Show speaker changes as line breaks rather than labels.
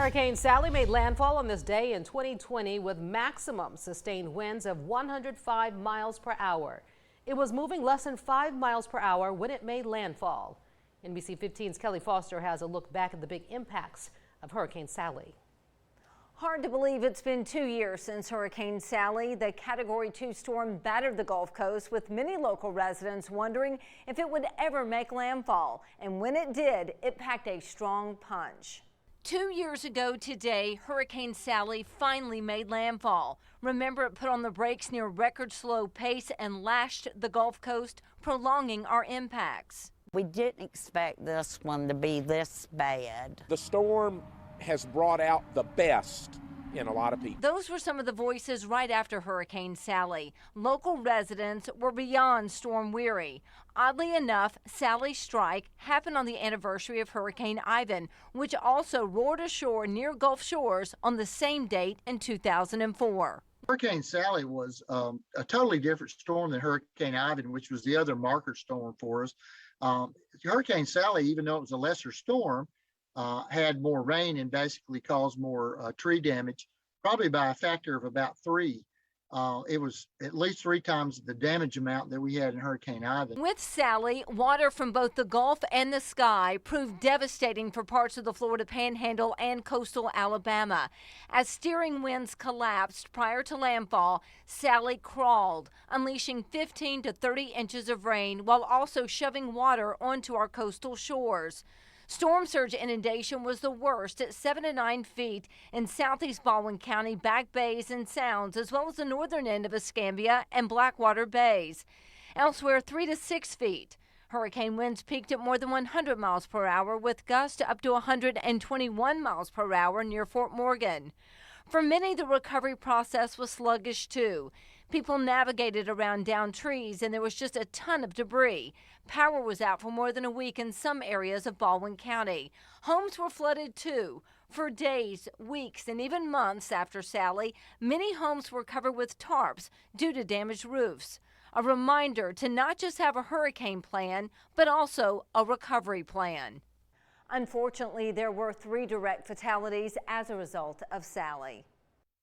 Hurricane Sally made landfall on this day in 2020 with maximum sustained winds of 105 miles per hour. It was moving less than 5 miles per hour when it made landfall. NBC 15's Kelly Foster has a look back at the big impacts of Hurricane Sally.
Hard to believe it's been 2 years since Hurricane Sally. The Category 2 storm battered the Gulf Coast, with many local residents wondering if it would ever make landfall. And when it did, it packed a strong punch. 2 years ago today, Hurricane Sally finally made landfall. Remember, it put on the brakes near record slow pace and lashed the Gulf Coast, prolonging our impacts.
We didn't expect this one to be this bad.
The storm has brought out the best in a lot of people.
Those were some of the voices right after Hurricane Sally. Local residents were beyond storm weary. Oddly enough, Sally's strike happened on the anniversary of Hurricane Ivan, which also roared ashore near Gulf Shores on the same date in 2004.
Hurricane Sally was a totally different storm than Hurricane Ivan, which was the other marker storm for us. Hurricane Sally, even though it was a lesser storm, had more rain and basically caused more tree damage, probably by a factor of about 3. It was at least 3 times the damage amount that we had in Hurricane Ivan.
With Sally, water from both the Gulf and the sky proved devastating for parts of the Florida Panhandle and coastal Alabama. As steering winds collapsed prior to landfall, Sally crawled, unleashing 15 to 30 inches of rain while also shoving water onto our coastal shores. Storm surge inundation was the worst at 7 to 9 feet in southeast Baldwin County, Back Bays and Sounds, as well as the northern end of Escambia and Blackwater Bays. Elsewhere, 3 to 6 feet. Hurricane winds peaked at more than 100 miles per hour, with gusts up to 121 miles per hour near Fort Morgan. For many, the recovery process was sluggish too. People navigated around downed trees, and there was just a ton of debris. Power was out for more than a week in some areas of Baldwin County. Homes were flooded too. For days, weeks, and even months after Sally, many homes were covered with tarps due to damaged roofs. A reminder to not just have a hurricane plan, but also a recovery plan. Unfortunately, there were 3 direct fatalities as a result of Sally.